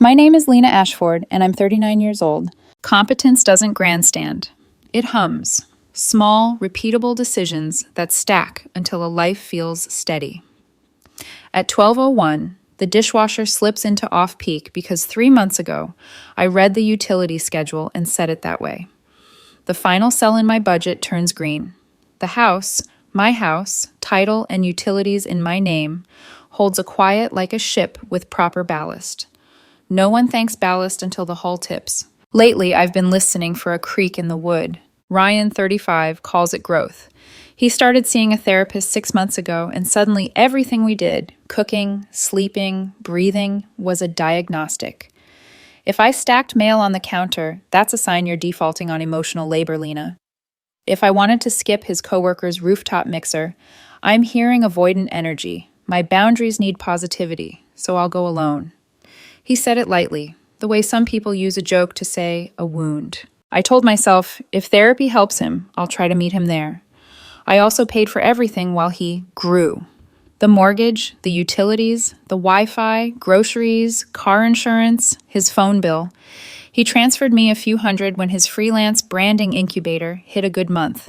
My name is Lena Ashford, and I'm 39 years old. Competence doesn't grandstand. It hums. Small, repeatable decisions that stack until a life feels steady. At 12:01, the dishwasher slips into off-peak because 3 months ago, I read the utility schedule and set it that way. The final cell in my budget turns green. The house, my house, title and utilities in my name, holds a quiet like a ship with proper ballast. No one thanks ballast until the hull tips. Lately, I've been listening for a creak in the wood. Ryan, 35, calls it growth. He started seeing a therapist 6 months ago, and suddenly everything we did, cooking, sleeping, breathing, was a diagnostic. If I stacked mail on the counter, that's a sign you're defaulting on emotional labor, Lena. If I wanted to skip his coworker's rooftop mixer, I'm hearing avoidant energy. My boundaries need positivity, so I'll go alone. He said it lightly, the way some people use a joke to say a wound. I told myself, if therapy helps him, I'll try to meet him there. I also paid for everything while he grew. The mortgage, the utilities, the Wi-Fi, groceries, car insurance, his phone bill. He transferred me a few hundred when his freelance branding incubator hit a good month.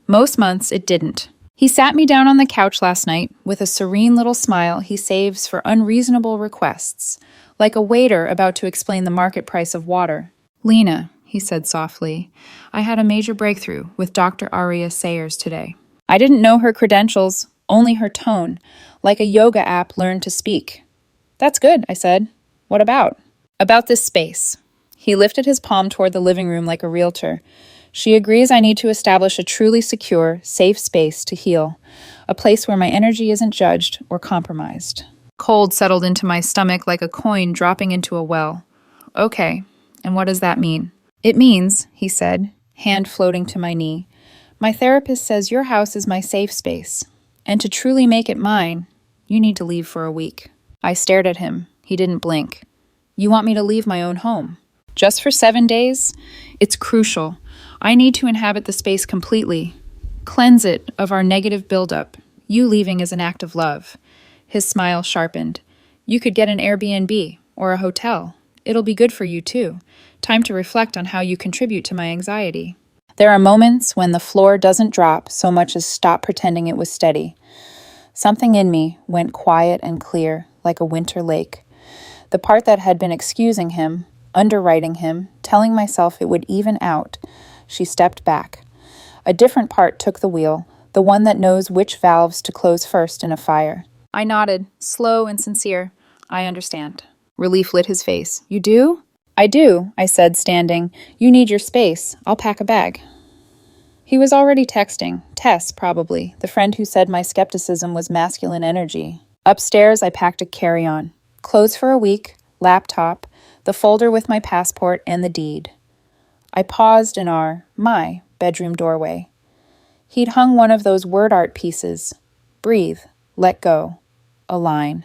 Most months it didn't. He sat me down on the couch last night with a serene little smile he saves for unreasonable requests, like a waiter about to explain the market price of water. Lena, he said softly, I had a major breakthrough with Dr. Aria Sayers today. I didn't know her credentials, only her tone, like a yoga app learned to speak. That's good, I said. What about? About this space. He lifted his palm toward the living room like a realtor. She agrees I need to establish a truly secure, safe space to heal, a place where my energy isn't judged or compromised. Cold settled into my stomach like a coin dropping into a well. Okay, and what does that mean? It means, he said, hand floating to my knee, my therapist says your house is my safe space, and to truly make it mine, you need to leave for a week. I stared at him. He didn't blink. You want me to leave my own home? Just for 7 days? It's crucial. I need to inhabit the space completely. Cleanse it of our negative buildup. You leaving is an act of love. His smile sharpened. You could get an Airbnb or a hotel. It'll be good for you too. Time to reflect on how you contribute to my anxiety. There are moments when the floor doesn't drop so much as stop pretending it was steady. Something in me went quiet and clear, like a winter lake. The part that had been excusing him, underwriting him, telling myself it would even out, she stepped back. A different part took the wheel, the one that knows which valves to close first in a fire. I nodded, slow and sincere. I understand. Relief lit his face. You do? I do, I said, standing. You need your space. I'll pack a bag. He was already texting. Tess, probably, the friend who said my skepticism was masculine energy. Upstairs, I packed a carry-on. Clothes for a week, laptop, the folder with my passport, and the deed. I paused in my bedroom doorway. He'd hung one of those word art pieces. Breathe, let go, align.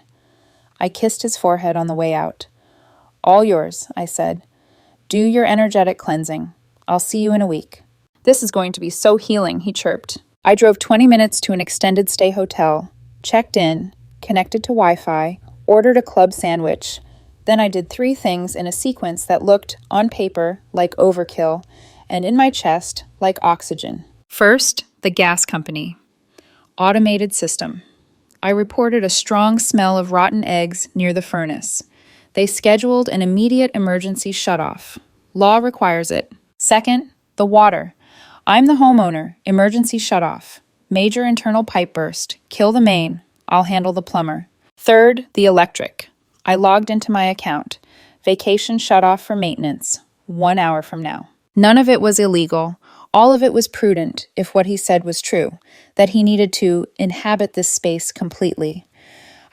I kissed his forehead on the way out. All yours, I said. Do your energetic cleansing. I'll see you in a week. This is going to be so healing, he chirped. I drove 20 minutes to an extended stay hotel, checked in, connected to Wi-Fi, ordered a club sandwich. Then I did 3 things in a sequence that looked, on paper, like overkill, and in my chest, like oxygen. First, the gas company. Automated system. I reported a strong smell of rotten eggs near the furnace. They scheduled an immediate emergency shutoff. Law requires it. Second, the water. I'm the homeowner. Emergency shutoff. Major internal pipe burst. Kill the main. I'll handle the plumber. Third, the electric. I logged into my account. Vacation shutoff for maintenance. 1 hour from now. None of it was illegal. All of it was prudent, if what he said was true, that he needed to inhabit this space completely.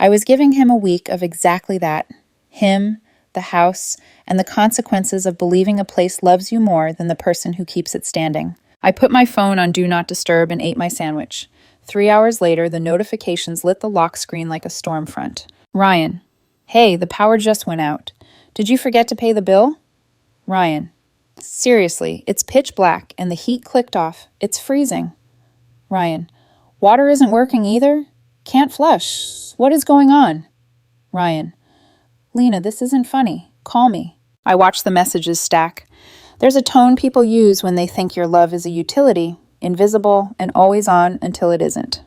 I was giving him a week of exactly that. Him, the house, and the consequences of believing a place loves you more than the person who keeps it standing. I put my phone on Do Not Disturb and ate my sandwich. 3 hours later, the notifications lit the lock screen like a storm front. Ryan. Hey, the power just went out. Did you forget to pay the bill? Ryan. Seriously, it's pitch black and the heat clicked off. It's freezing. Ryan. Water isn't working either? Can't flush. What is going on? Ryan. Lena, this isn't funny. Call me. I watch the messages stack. There's a tone people use when they think your love is a utility, invisible and always on until it isn't.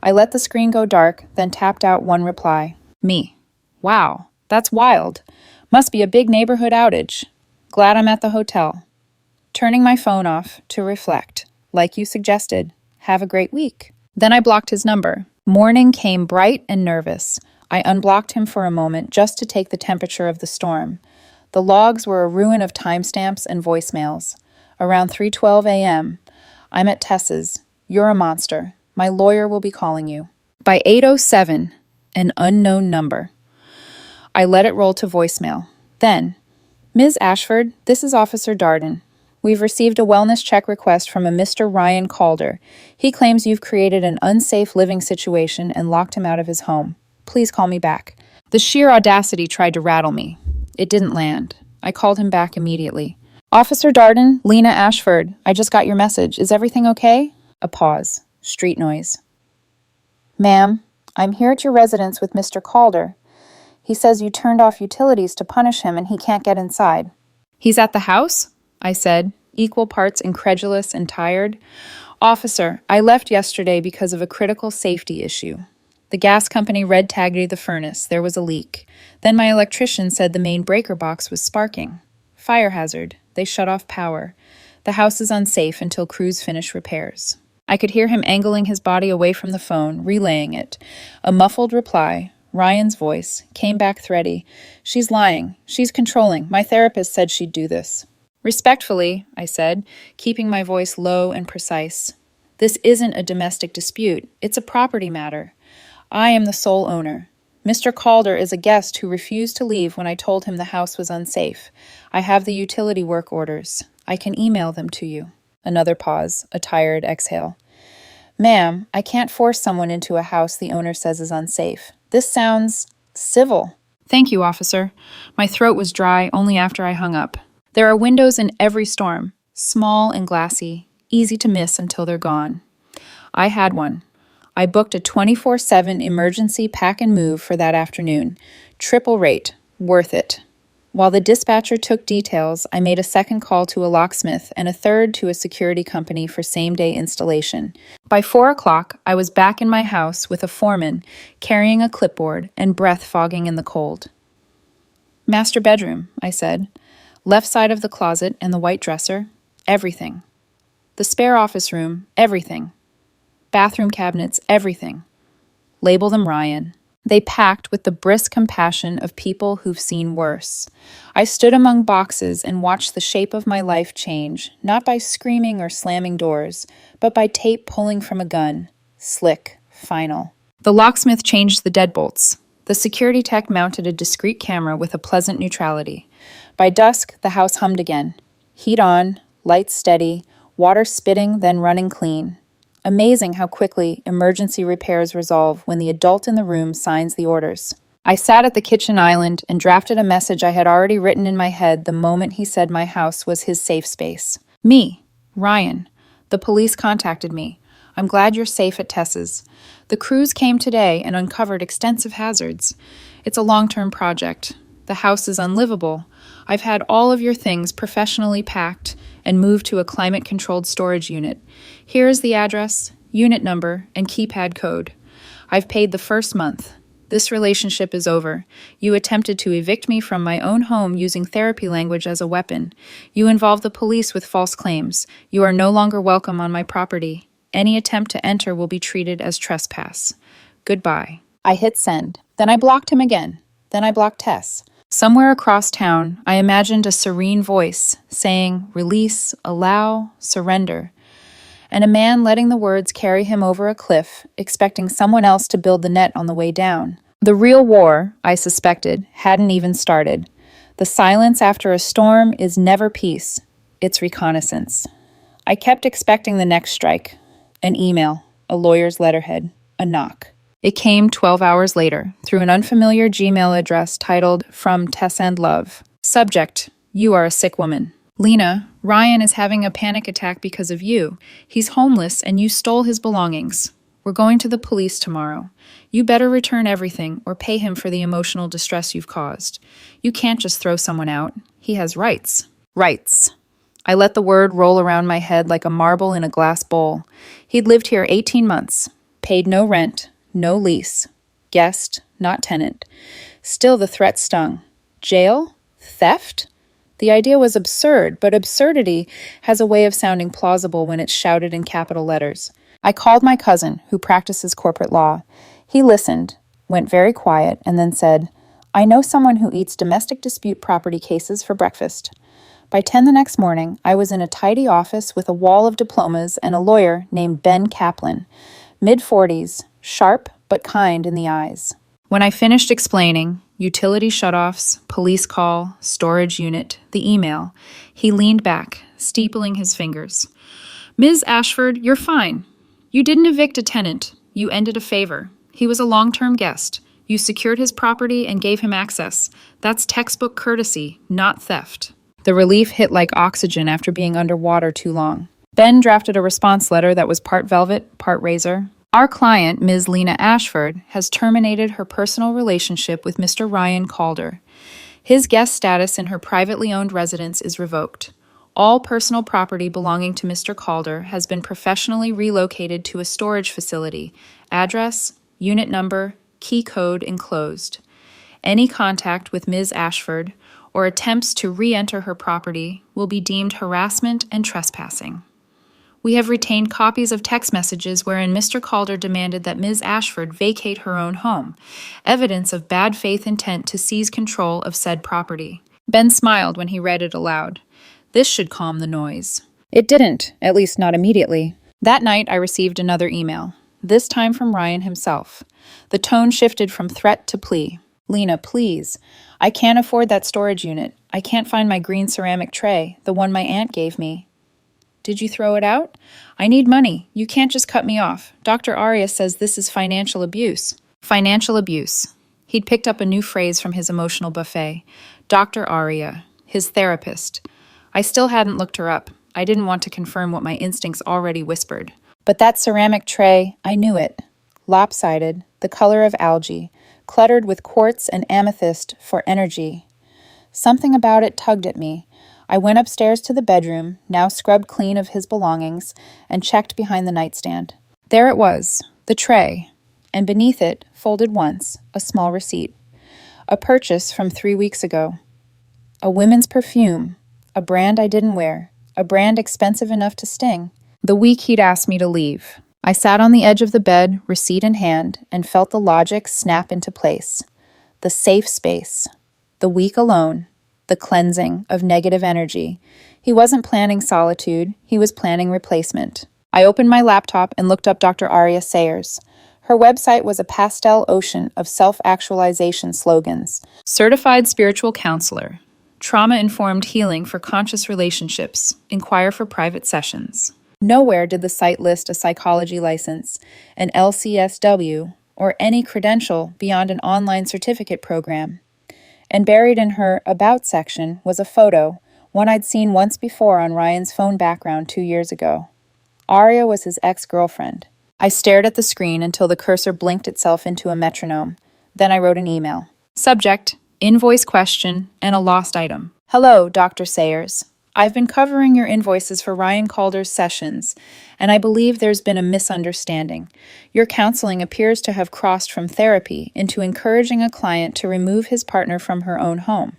I let the screen go dark, then tapped out one reply. Me. Wow, that's wild. Must be a big neighborhood outage. Glad I'm at the hotel. Turning my phone off to reflect. Like you suggested, have a great week. Then I blocked his number. Morning came bright and nervous. I unblocked him for a moment just to take the temperature of the storm. The logs were a ruin of timestamps and voicemails. Around 3:12 a.m., I'm at Tess's. You're a monster. My lawyer will be calling you. By 8:07, an unknown number. I let it roll to voicemail. Then, Ms. Ashford, this is Officer Darden. We've received a wellness check request from a Mr. Ryan Calder. He claims you've created an unsafe living situation and locked him out of his home. Please call me back. The sheer audacity tried to rattle me. It didn't land. I called him back immediately. Officer Darden, Lena Ashford, I just got your message. Is everything okay? A pause. Street noise. Ma'am, I'm here at your residence with Mr. Calder. He says you turned off utilities to punish him and he can't get inside. He's at the house? I said, equal parts incredulous and tired. Officer, I left yesterday because of a critical safety issue. The gas company red-tagged the furnace. There was a leak. Then my electrician said the main breaker box was sparking. Fire hazard. They shut off power. The house is unsafe until crews finish repairs. I could hear him angling his body away from the phone, relaying it. A muffled reply, Ryan's voice, came back thready. She's lying. She's controlling. My therapist said she'd do this. Respectfully, I said, keeping my voice low and precise. This isn't a domestic dispute. It's a property matter. I am the sole owner. Mr. Calder is a guest who refused to leave when I told him the house was unsafe. I have the utility work orders. I can email them to you. Another pause, a tired exhale. Ma'am, I can't force someone into a house the owner says is unsafe. This sounds civil. Thank you, officer. My throat was dry only after I hung up. There are windows in every storm, small and glassy, easy to miss until they're gone. I had one. I booked a 24/7 emergency pack and move for that afternoon. Triple rate. Worth it. While the dispatcher took details, I made a second call to a locksmith and a third to a security company for same-day installation. By 4 o'clock, I was back in my house with a foreman, carrying a clipboard and breath fogging in the cold. Master bedroom, I said. Left side of the closet and the white dresser, everything. The spare office room, everything. Bathroom cabinets, everything. Label them Ryan. They packed with the brisk compassion of people who've seen worse. I stood among boxes and watched the shape of my life change, not by screaming or slamming doors, but by tape pulling from a gun. Slick, final. The locksmith changed the deadbolts. The security tech mounted a discreet camera with a pleasant neutrality. By dusk, the house hummed again. Heat on, lights steady, water spitting, then running clean. Amazing how quickly emergency repairs resolve when the adult in the room signs the orders. I sat at the kitchen island and drafted a message I had already written in my head the moment he said my house was his safe space. Me, Ryan. The police contacted me. I'm glad you're safe at Tess's. The crews came today and uncovered extensive hazards. It's a long-term project. The house is unlivable. I've had all of your things professionally packed and moved to a climate-controlled storage unit. Here is the address, unit number, and keypad code. I've paid the first month. This relationship is over. You attempted to evict me from my own home using therapy language as a weapon. You involved the police with false claims. You are no longer welcome on my property. Any attempt to enter will be treated as trespass. Goodbye. I hit send. Then I blocked him again. Then I blocked Tess. Somewhere across town, I imagined a serene voice saying, release, allow, surrender, and a man letting the words carry him over a cliff, expecting someone else to build the net on the way down. The real war, I suspected, hadn't even started. The silence after a storm is never peace. It's reconnaissance. I kept expecting the next strike. An email, a lawyer's letterhead, a knock. It came 12 hours later, through an unfamiliar Gmail address titled, From Tess and Love. Subject, you are a sick woman. Lena, Ryan is having a panic attack because of you. He's homeless and you stole his belongings. We're going to the police tomorrow. You better return everything or pay him for the emotional distress you've caused. You can't just throw someone out. He has rights. Rights. I let the word roll around my head like a marble in a glass bowl. He'd lived here 18 months, paid no rent, no lease. Guest, not tenant. Still the threat stung. Jail? Theft? The idea was absurd, but absurdity has a way of sounding plausible when it's shouted in capital letters. I called my cousin, who practices corporate law. He listened, went very quiet, and then said, "I know someone who eats domestic dispute property cases for breakfast." By 10 the next morning, I was in a tidy office with a wall of diplomas and a lawyer named Ben Kaplan, mid-40s, sharp but kind in the eyes. When I finished explaining, utility shutoffs, police call, storage unit, the email, he leaned back, steepling his fingers. "Ms. Ashford, you're fine. You didn't evict a tenant. You ended a favor. He was a long-term guest. You secured his property and gave him access. That's textbook courtesy, not theft." The relief hit like oxygen after being underwater too long. Ben drafted a response letter that was part velvet, part razor. Our client, Ms. Lena Ashford, has terminated her personal relationship with Mr. Ryan Calder. His guest status in her privately owned residence is revoked. All personal property belonging to Mr. Calder has been professionally relocated to a storage facility. Address, unit number, key code enclosed. Any contact with Ms. Ashford or attempts to re-enter her property will be deemed harassment and trespassing. We have retained copies of text messages wherein Mr. Calder demanded that Ms. Ashford vacate her own home, evidence of bad faith intent to seize control of said property. Ben smiled when he read it aloud. This should calm the noise. It didn't, at least not immediately. That night I received another email, this time from Ryan himself. The tone shifted from threat to plea. "Lena, please. I can't afford that storage unit. I can't find my green ceramic tray, the one my aunt gave me." "Did you throw it out? I need money. You can't just cut me off. Dr. Arya says this is financial abuse." Financial abuse. He'd picked up a new phrase from his emotional buffet. Dr. Arya, his therapist. I still hadn't looked her up. I didn't want to confirm what my instincts already whispered. But that ceramic tray, I knew it. Lopsided, the color of algae, cluttered with quartz and amethyst for energy. Something about it tugged at me. I went upstairs to the bedroom, now scrubbed clean of his belongings, and checked behind the nightstand. There it was, the tray, and beneath it, folded once, a small receipt. A purchase from 3 weeks ago. A women's perfume, a brand I didn't wear, a brand expensive enough to sting. The week he'd asked me to leave. I sat on the edge of the bed, receipt in hand, and felt the logic snap into place. The safe space. The week alone. The cleansing of negative energy. He wasn't planning solitude, he was planning replacement. I opened my laptop and looked up Dr. Arya Sayers. Her website was a pastel ocean of self-actualization slogans. Certified spiritual counselor. Trauma-informed healing for conscious relationships. Inquire for private sessions. Nowhere did the site list a psychology license, an LCSW, or any credential beyond an online certificate program. And buried in her About section was a photo, one I'd seen once before on Ryan's phone background 2 years ago. Arya was his ex-girlfriend. I stared at the screen until the cursor blinked itself into a metronome. Then I wrote an email. Subject, invoice question, and a lost item. Hello, Dr. Sayers. I've been covering your invoices for Ryan Calder's sessions, and I believe there's been a misunderstanding. Your counseling appears to have crossed from therapy into encouraging a client to remove his partner from her own home.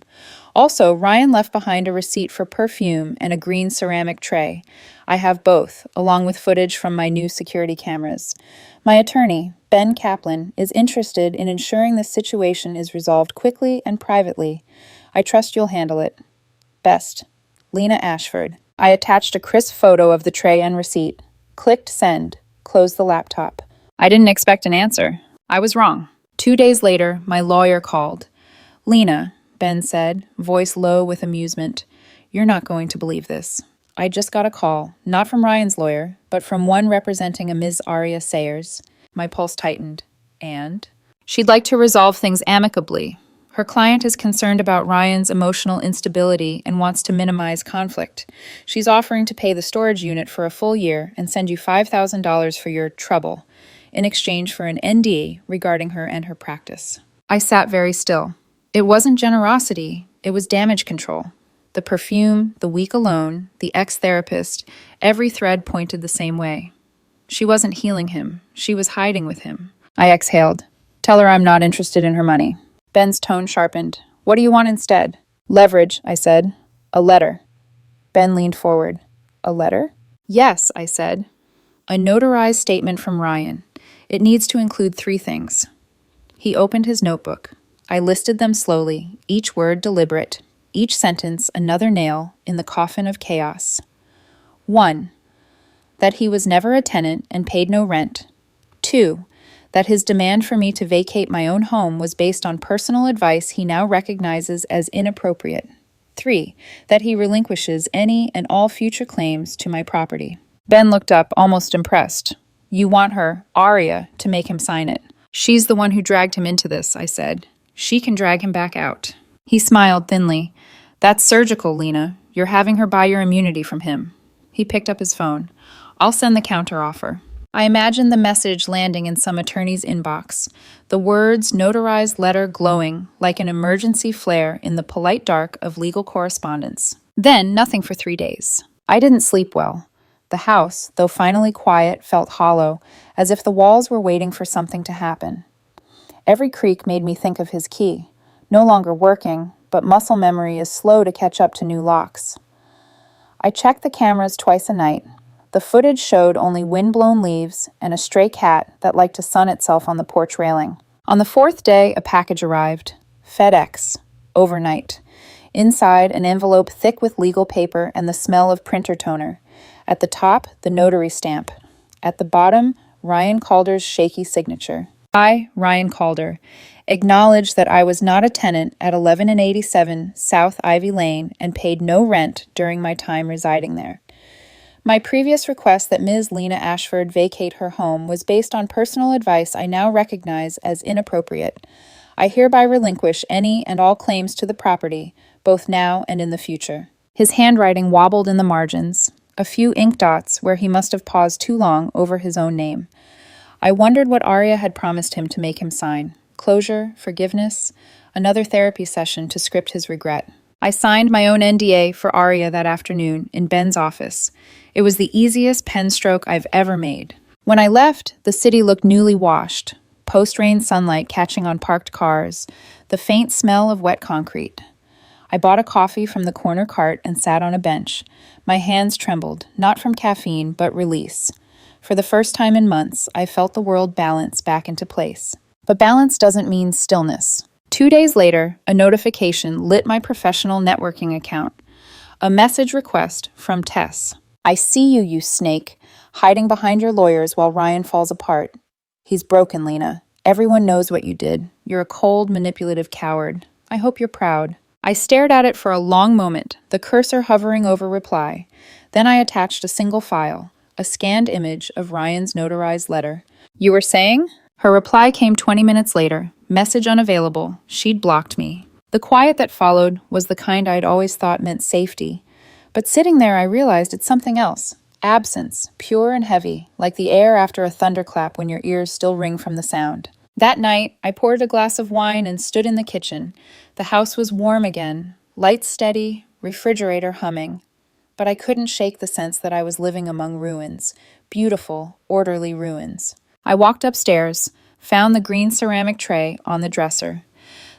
Also, Ryan left behind a receipt for perfume and a green ceramic tray. I have both, along with footage from my new security cameras. My attorney, Ben Kaplan, is interested in ensuring this situation is resolved quickly and privately. I trust you'll handle it. Best. Lena Ashford. I attached a crisp photo of the tray and receipt. Clicked send. Closed the laptop. I didn't expect an answer. I was wrong. 2 days later, my lawyer called. "Lena," Ben said, voice low with amusement, "you're not going to believe this. I just got a call, not from Ryan's lawyer, but from one representing a Ms. Arya Sayers." My pulse tightened. And? She'd like to resolve things amicably. Her client is concerned about Ryan's emotional instability and wants to minimize conflict. She's offering to pay the storage unit for a full year and send you $5,000 for your trouble. in exchange for an NDA regarding her and her practice. I sat very still. It wasn't generosity, it was damage control. The perfume, the week alone, the ex-therapist, every thread pointed the same way. She wasn't healing him. She was hiding with him. I exhaled. Tell her I'm not interested in her money. Ben's tone sharpened. What do you want instead? Leverage, I said. A letter. Ben leaned forward. A letter? Yes, I said. A notarized statement from Ryan. It needs to include 3 things. He opened his notebook. I listed them slowly, each word deliberate, each sentence another nail in the coffin of chaos. 1. That he was never a tenant and paid no rent. 2. That his demand for me to vacate my own home was based on personal advice he now recognizes as inappropriate. 3. That he relinquishes any and all future claims to my property. Ben looked up, almost impressed. You want her, Aria, to make him sign it. She's the one who dragged him into this, I said. She can drag him back out. He smiled thinly. That's surgical, Lena. You're having her buy your immunity from him. He picked up his phone. I'll send the counteroffer. I imagined the message landing in some attorney's inbox, the words notarized letter glowing like an emergency flare in the polite dark of legal correspondence. Then nothing for 3 days. I didn't sleep well. The house, though finally quiet, felt hollow, as if the walls were waiting for something to happen. Every creak made me think of his key, no longer working, but muscle memory is slow to catch up to new locks. I checked the cameras twice a night. The footage showed only wind-blown leaves and a stray cat that liked to sun itself on the porch railing. On the 4th day, a package arrived. FedEx. Overnight. Inside, an envelope thick with legal paper and the smell of printer toner. At the top, the notary stamp. At the bottom, Ryan Calder's shaky signature. I, Ryan Calder, acknowledge that I was not a tenant at 11 and 87 South Ivy Lane and paid no rent during my time residing there. My previous request that Ms. Lena Ashford vacate her home was based on personal advice I now recognize as inappropriate. I hereby relinquish any and all claims to the property, both now and in the future. His handwriting wobbled in the margins, a few ink dots where he must have paused too long over his own name. I wondered what Aria had promised him to make him sign. Closure, forgiveness, another therapy session to script his regret. I signed my own NDA for Aria that afternoon in Ben's office. It was the easiest pen stroke I've ever made. When I left, the city looked newly washed, post-rain sunlight catching on parked cars, the faint smell of wet concrete. I bought a coffee from the corner cart and sat on a bench. My hands trembled, not from caffeine, but release. For the first time in months, I felt the world balance back into place. But balance doesn't mean stillness. 2 days later, a notification lit my professional networking account. A message request from Tess. I see you, you snake, hiding behind your lawyers while Ryan falls apart. He's broken, Lena. Everyone knows what you did. You're a cold, manipulative coward. I hope you're proud. I stared at it for a long moment, the cursor hovering over reply. Then I attached a single file, a scanned image of Ryan's notarized letter. You were saying? Her reply came 20 minutes later. Message unavailable. She'd blocked me. The quiet that followed was the kind I'd always thought meant safety. But sitting there, I realized it's something else. Absence, pure and heavy, like the air after a thunderclap when your ears still ring from the sound. That night, I poured a glass of wine and stood in the kitchen. The house was warm again, lights steady, refrigerator humming. But I couldn't shake the sense that I was living among ruins, beautiful, orderly ruins. I walked upstairs, found the green ceramic tray on the dresser.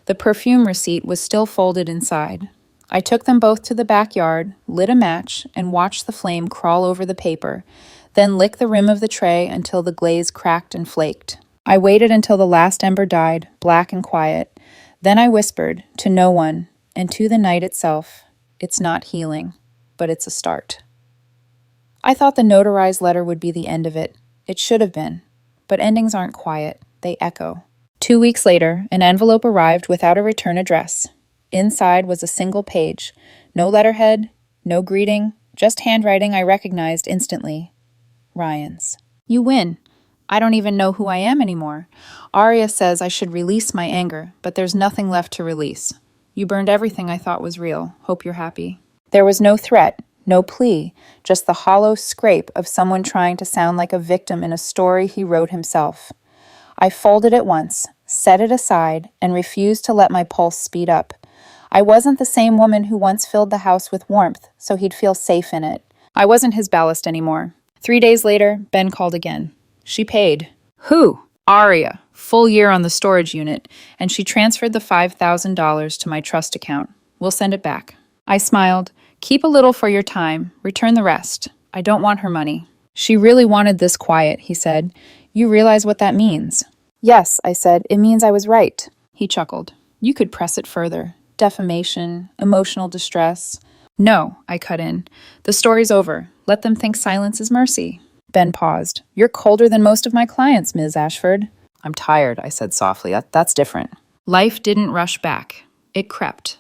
The perfume receipt was still folded inside. I took them both to the backyard, lit a match, and watched the flame crawl over the paper, then lick the rim of the tray until the glaze cracked and flaked. I waited until the last ember died, black and quiet. Then I whispered, to no one, and to the night itself, it's not healing, but it's a start. I thought the notarized letter would be the end of it. It should have been. But endings aren't quiet, they echo. 2 weeks later, an envelope arrived without a return address. Inside was a single page. No letterhead, no greeting, just handwriting I recognized instantly. Ryan's. You win. I don't even know who I am anymore. Aria says I should release my anger, but there's nothing left to release. You burned everything I thought was real. Hope you're happy. There was no threat, No plea, just the hollow scrape of someone trying to sound like a victim in a story he wrote himself. I folded it once, set it aside, and refused to let my pulse speed up. I wasn't the same woman who once filled the house with warmth, so he'd feel safe in it. I wasn't his ballast anymore. 3 days later, Ben called again. She paid. Who? Aria, full year on the storage unit, and she transferred the $5,000 to my trust account. We'll send it back. I smiled. Keep a little for your time. Return the rest. I don't want her money. She really wanted this quiet, he said. You realize what that means? Yes, I said. It means I was right. He chuckled. You could press it further. Defamation, emotional distress. No, I cut in. The story's over. Let them think silence is mercy. Ben paused. You're colder than most of my clients, Ms. Ashford. I'm tired, I said softly. That's different. Life didn't rush back. It crept.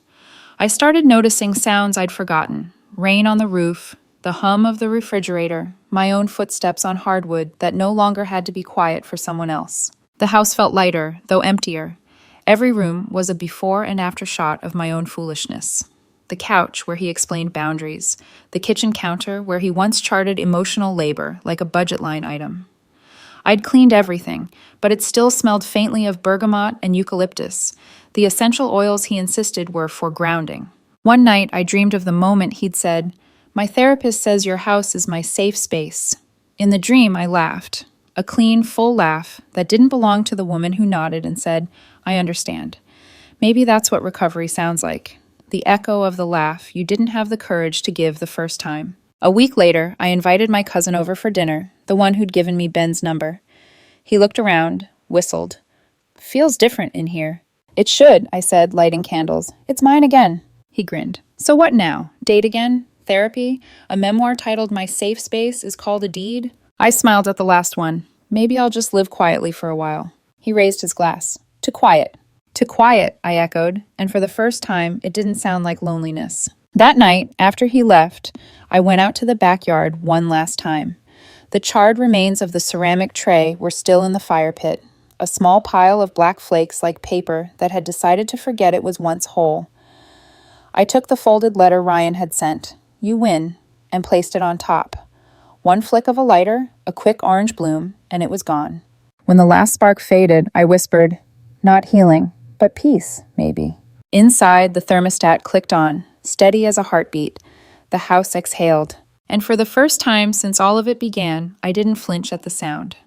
I started noticing sounds I'd forgotten. Rain on the roof, the hum of the refrigerator, my own footsteps on hardwood that no longer had to be quiet for someone else. The house felt lighter, though emptier. Every room was a before and after shot of my own foolishness. The couch where he explained boundaries, the kitchen counter where he once charted emotional labor like a budget line item. I'd cleaned everything, but it still smelled faintly of bergamot and eucalyptus. The essential oils he insisted were for grounding. One night I dreamed of the moment he'd said, "My therapist says your house is my safe space." In the dream I laughed, a clean, full laugh that didn't belong to the woman who nodded and said, "I understand." Maybe that's what recovery sounds like. The echo of the laugh you didn't have the courage to give the first time. A week later, I invited my cousin over for dinner, the one who'd given me Ben's number. He looked around, whistled. Feels different in here. It should, I said, lighting candles. It's mine again. He grinned. So what now? Date again? Therapy? A memoir titled My Safe Space is Called a Deed? I smiled at the last one. Maybe I'll just live quietly for a while. He raised his glass. To quiet. To quiet, I echoed, and for the first time, it didn't sound like loneliness. That night, after he left, I went out to the backyard one last time. The charred remains of the ceramic tray were still in the fire pit, a small pile of black flakes like paper that had decided to forget it was once whole. I took the folded letter Ryan had sent, "You win," and placed it on top. One flick of a lighter, a quick orange bloom, and it was gone. When the last spark faded, I whispered, "Not healing. But peace, maybe." Inside, the thermostat clicked on, steady as a heartbeat. The house exhaled. And for the first time since all of it began, I didn't flinch at the sound.